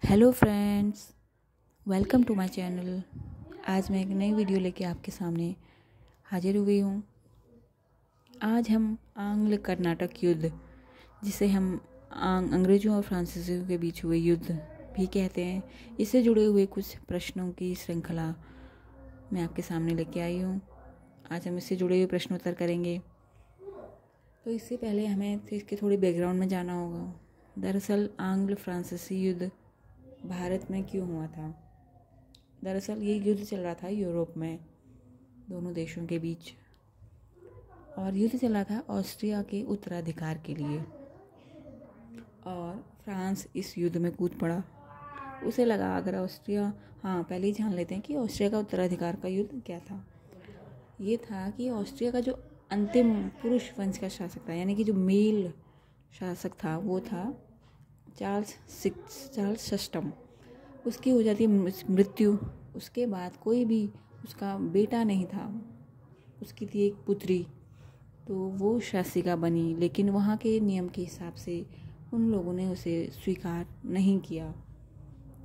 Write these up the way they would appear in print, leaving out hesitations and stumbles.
Hello friends, welcome to my channel. आज मैं एक नई वीडियो लेके आपके सामने हाजिर हुई हूँ। आज हम आंग्ल कर्नाटक युद्ध, जिसे हम अंग्रेज़ों और फ्रांसीसियों के बीच हुए युद्ध भी कहते हैं, इससे जुड़े हुए कुछ प्रश्नों की श्रृंखला मैं आपके सामने लेके आई हूँ। आज हम इससे जुड़े हुए प्रश्नोत्तर करेंगे। तो इससे पहले हमें इसके थोड़ी बैकग्राउंड में जाना होगा। दरअसल आंग्ल फ्रांसीसी युद्ध भारत में क्यों हुआ था? दरअसल ये युद्ध चल रहा था यूरोप में, दोनों देशों के बीच, और युद्ध चल रहा था ऑस्ट्रिया के उत्तराधिकार के लिए। और फ्रांस इस युद्ध में कूद पड़ा। उसे लगा अगर ऑस्ट्रिया, पहले ही जान लेते हैं कि ऑस्ट्रिया का उत्तराधिकार का युद्ध क्या था। ये था कि ऑस्ट्रिया का जो अंतिम पुरुष वंश का शासक था, यानी कि जो मेल शासक था, वो था चार्ल्स षष्ठम। उसकी हो जाती है मृत्यु। उसके बाद कोई भी उसका बेटा नहीं था, उसकी थी एक पुत्री, तो वो शासिका बनी। लेकिन वहाँ के नियम के हिसाब से उन लोगों ने उसे स्वीकार नहीं किया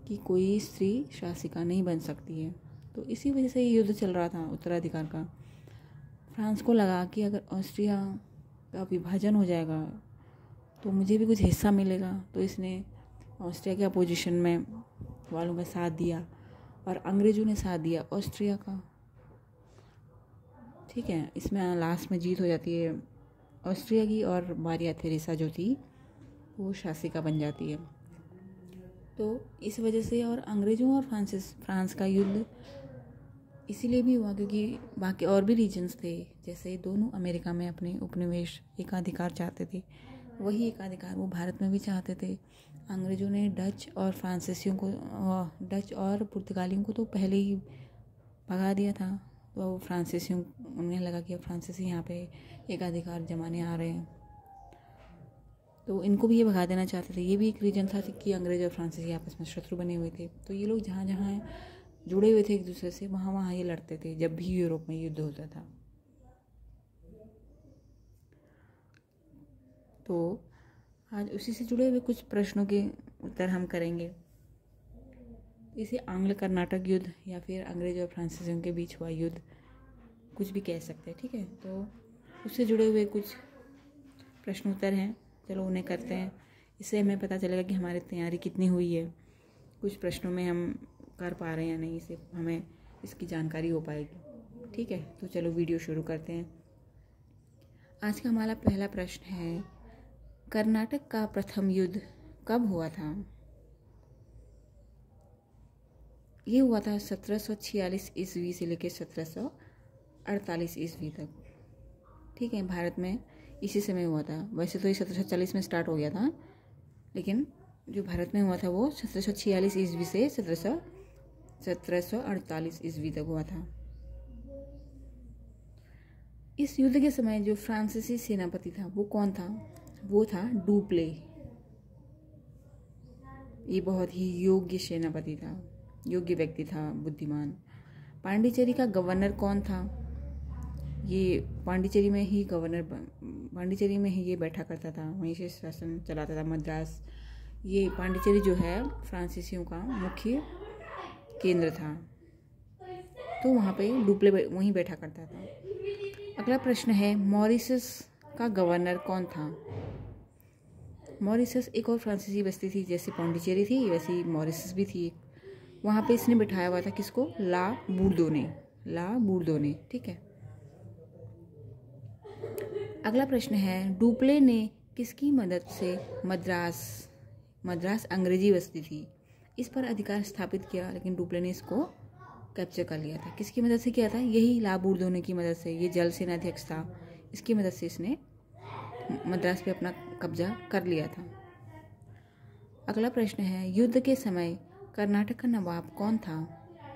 कि कोई स्त्री शासिका नहीं बन सकती है। तो इसी वजह से ये युद्ध चल रहा था उत्तराधिकार का। फ्रांस को लगा कि अगर ऑस्ट्रिया का विभाजन हो जाएगा तो मुझे भी कुछ हिस्सा मिलेगा, तो इसने ऑस्ट्रिया के अपोजिशन में वालों का साथ दिया और अंग्रेज़ों ने साथ दिया ऑस्ट्रिया का। ठीक है, इसमें लास्ट में जीत हो जाती है ऑस्ट्रिया की और मारिया थेरेसा जो थी वो शासिका बन जाती है। तो इस वजह से और अंग्रेज़ों और फ्रांस का युद्ध इसीलिए भी हुआ क्योंकि बाकी और भी रीजन्स थे, जैसे दोनों अमेरिका में अपने उपनिवेश एकाधिकार चाहते थे, वही एकाधिकार वो भारत में भी चाहते थे। अंग्रेज़ों ने डच और पुर्तगालियों को तो पहले ही भगा दिया था। तो फ्रांसीसियों, उन्हें लगा कि फ्रांसीसी यहाँ पे एकाधिकार जमाने आ रहे हैं, तो इनको भी ये भगा देना चाहते थे। ये भी एक रीजन था कि अंग्रेज़ और फ्रांसीसी आपस में शत्रु बने हुए थे, तो ये लोग जहाँ जहाँ जुड़े हुए थे एक दूसरे से, वहाँ वहाँ ये लड़ते थे जब भी यूरोप में युद्ध होता था। तो आज उसी से जुड़े हुए कुछ प्रश्नों के उत्तर हम करेंगे। इसे आंग्ल कर्नाटक युद्ध या फिर अंग्रेज और फ्रांसीसियों के बीच हुआ युद्ध कुछ भी कह सकते हैं। ठीक है, तो उससे जुड़े हुए कुछ प्रश्नोत्तर हैं, चलो उन्हें करते हैं। इससे हमें पता चलेगा कि हमारी तैयारी कितनी हुई है, कुछ प्रश्नों में हम कर पा रहे हैं या नहीं, इससे हमें इसकी जानकारी हो पाएगी। ठीक है, तो चलो वीडियो शुरू करते हैं। आज का हमारा पहला प्रश्न है, कर्नाटक का प्रथम युद्ध कब हुआ था? ये हुआ था 1746 ईस्वी से लेकर 1748 ईस्वी तक। ठीक है, भारत में इसी समय हुआ था। वैसे तो ये 1740 में स्टार्ट हो गया था, लेकिन जो भारत में हुआ था वो 1746 ईस्वी से 1748 ईस्वी तक हुआ था। इस युद्ध के समय जो फ्रांसीसी सेनापति था वो कौन था? वो था डुप्ले। ये बहुत ही योग्य सेनापति था, योग्य व्यक्ति था, बुद्धिमान। पांडिचेरी का गवर्नर कौन था? ये पांडिचेरी में ही ये बैठा करता था, वहीं से शासन चलाता था, मद्रास। ये पांडिचेरी जो है फ्रांसीसियों का मुख्य केंद्र था, तो वहाँ पे डुप्ले वहीं बैठा करता था। अगला प्रश्न है, मॉरिशस का गवर्नर कौन था? मॉरिशस एक और फ्रांसीसी बस्ती थी, जैसे पांडिचेरी थी वैसी मॉरिशस भी थी। वहाँ पे इसने बिठाया हुआ था किसको? ला बूर्दोने। ठीक है, अगला प्रश्न है, डुप्ले ने किसकी मदद से मद्रास अंग्रेजी बस्ती थी, इस पर अधिकार स्थापित किया, लेकिन डुप्ले ने इसको कैप्चर कर लिया था। किसकी मदद से किया था? यही ला बूर्दोने की मदद से। ये जल सेनाध्यक्ष था, इसकी मदद से इसने मद्रास पे अपना कब्जा कर लिया था। अगला प्रश्न है, युद्ध के समय कर्नाटक का नवाब कौन था?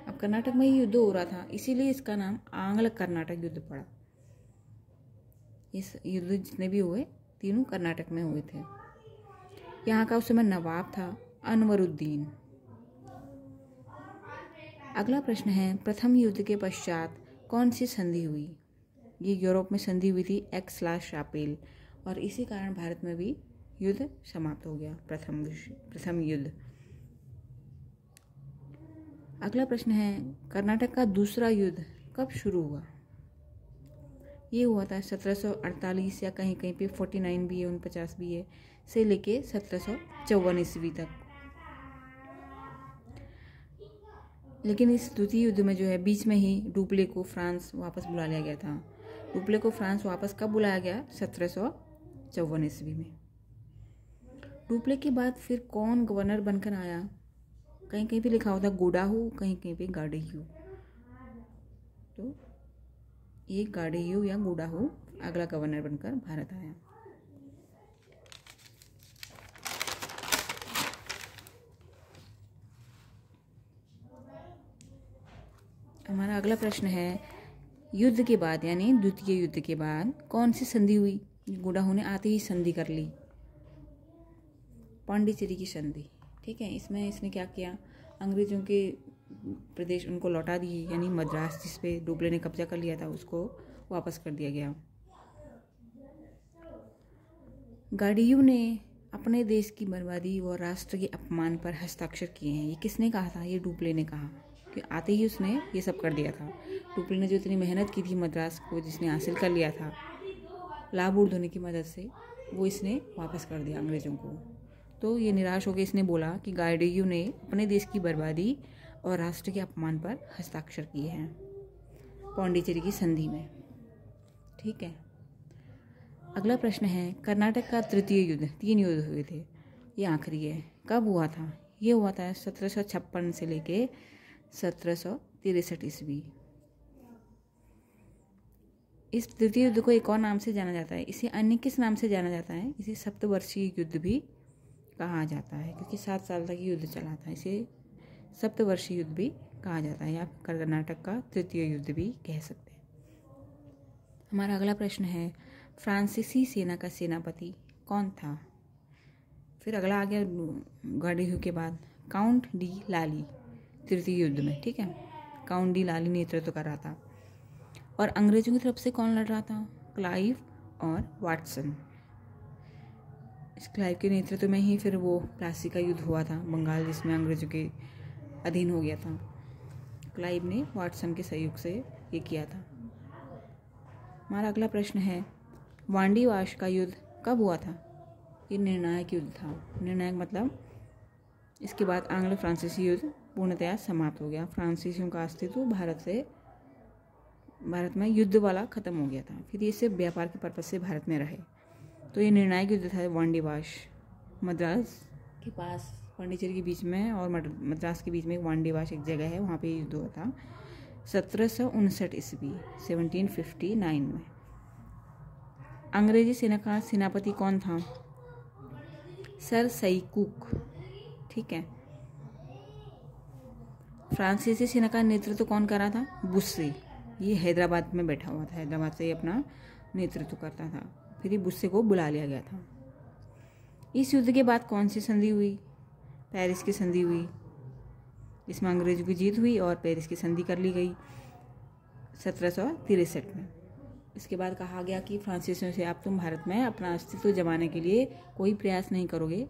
अब कर्नाटक में ही युद्ध हो रहा था, इसीलिए इसका नाम आंग्ल कर्नाटक युद्ध पड़ा। इस युद्ध जितने भी हुए तीनों कर्नाटक में हुए थे। यहाँ का उस समय नवाब था अनवरुद्दीन। अगला प्रश्न है, प्रथम युद्ध के पश्चात कौन सी संधि हुई? ये यूरोप में संधि हुई थी एक्स-ला-शापेल, और इसी कारण भारत में भी युद्ध समाप्त हो गया, प्रथम युद्ध। अगला प्रश्न है, कर्नाटक का दूसरा युद्ध कब शुरू हुआ? ये हुआ था 1748 या कहीं कहीं पे 49 भी है, 49 भी है, से लेके 1754 ईस्वी तक। लेकिन इस द्वितीय युद्ध में जो है बीच में ही डुप्ले को फ्रांस वापस बुला लिया गया था। डुप्ले को फ्रांस वापस कब बुलाया गया? 1754 ईस्वी में। डुप्ले के बाद फिर कौन गवर्नर बनकर आया? कहीं कहीं पे लिखा होता गोडाहू, कहीं कहीं पे गाडेयू। तो ये गाडेयू या गोडाहू अगला गवर्नर बनकर भारत आया। हमारा अगला प्रश्न है, युद्ध के बाद यानी द्वितीय युद्ध के बाद कौन सी संधि हुई? गोडाहू ने आते ही संधि कर ली, पांडिचेरी की संधि। ठीक है, इसमें इसने क्या किया, अंग्रेजों के प्रदेश उनको लौटा दिए, यानी मद्रास जिस पे डुप्ले ने कब्जा कर लिया था उसको वापस कर दिया गया। गाडियू ने अपने देश की बर्बादी और राष्ट्र के अपमान पर हस्ताक्षर किए हैं। ये किसने कहा था? ये डुप्ले ने कहा कि आते ही उसने ये सब कर दिया था। डुप्ले ने जो इतनी मेहनत की थी मद्रास को जिसने हासिल कर लिया था लाभ उर्दोने की मदद से, वो इसने वापस कर दिया अंग्रेजों को। तो ये निराश होकर इसने बोला कि गाडियू ने अपने देश की बर्बादी और राष्ट्र के अपमान पर हस्ताक्षर किए हैं पांडिचेरी की संधि में। ठीक है, अगला प्रश्न है, कर्नाटक का तृतीय युद्ध, 3 युद्ध हुए थे, ये आखिरी है, कब हुआ था? ये हुआ था 1756 से लेके 1763 ईस्वी। इस तृतीय युद्ध को एक और नाम से जाना जाता है। इसे अन्य किस नाम से जाना जाता है? इसे सप्तवर्षीय युद्ध भी कहा जाता है, क्योंकि 7 साल तक युद्ध चला था। इसे सप्तवर्षीय युद्ध भी कहा जाता है, या कर्नाटक का तृतीय युद्ध भी कह सकते हैं। हमारा अगला प्रश्न है, फ्रांसीसी सेना का सेनापति कौन था? फिर अगला आ गया गाडियू के बाद काउंट डी लाली तृतीय युद्ध में। ठीक है, काउंट डी लाली नेतृत्व कर रहा था। और अंग्रेजों की तरफ से कौन लड़ रहा था? क्लाइव और वाटसन। इस क्लाइव के नेतृत्व में ही फिर वो प्लासी का युद्ध हुआ था बंगाल, जिसमें अंग्रेजों के अधीन हो गया था। क्लाइव ने वाटसन के सहयोग से ये किया था। हमारा अगला प्रश्न है, वांडी वाश का युद्ध कब हुआ था? ये निर्णायक युद्ध था। निर्णायक मतलब इसके बाद आंग्ल फ्रांसीसी युद्ध पूर्णतया समाप्त हो गया। फ्रांसीसियों का अस्तित्व भारत में युद्ध वाला खत्म हो गया था। फिर ये सिर्फ व्यापार के पर्पज से भारत में रहे। तो ये निर्णायक युद्ध था वांडी वाश। मद्रास के पास पांडिचेरी के बीच में और मद्रास के बीच में वांडी वाश एक जगह है, वहाँ पे युद्ध हुआ था 1759 ईस्वी 1759 में। अंग्रेजी सेना का सेनापति कौन था? सर सई कुक। ठीक है, फ्रांसीसी सेना का नेतृत्व कौन कर रहा था? बुस्से। ये हैदराबाद में बैठा हुआ था, हैदराबाद से ये अपना नेतृत्व करता था। फिर ये बुस्से को बुला लिया गया था। इस युद्ध के बाद कौन सी संधि हुई? पेरिस की संधि हुई, इसमें अंग्रेजों की जीत हुई और पेरिस की संधि कर ली गई 1763 में। इसके बाद कहा गया कि फ्रांसीसियों से अब तुम भारत में अपना अस्तित्व जमाने के लिए कोई प्रयास नहीं करोगे,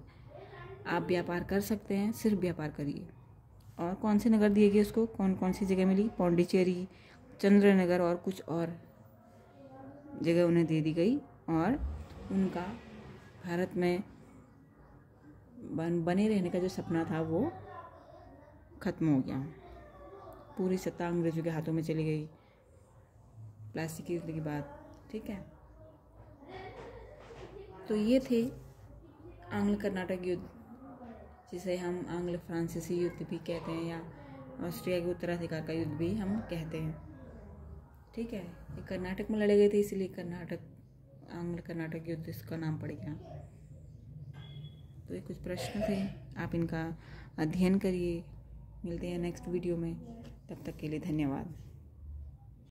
आप व्यापार कर सकते हैं, सिर्फ व्यापार करिए। और कौन से नगर दिए गए उसको? कौन कौन सी जगह मिली? पौंडीचेरी, चंद्रनगर और कुछ और जगह उन्हें दे दी गई। और उनका भारत में बने रहने का जो सपना था वो खत्म हो गया। पूरी सत्ता अंग्रेजों के हाथों में चली गई प्लासी के युद्ध के बाद। ठीक है, तो ये थे आंग्ल कर्नाटक युद्ध, जिसे हम आंग्ल फ्रांसीसी युद्ध भी कहते हैं, या ऑस्ट्रिया के उत्तराधिकार का युद्ध भी हम कहते हैं। ठीक है, ये कर्नाटक में लड़े गए थे, इसलिए आंग्ल कर्नाटक युद्ध इसका नाम पड़ गया। तो ये कुछ प्रश्न थे, आप इनका अध्ययन करिए। मिलते हैं नेक्स्ट वीडियो में, तब तक के लिए धन्यवाद।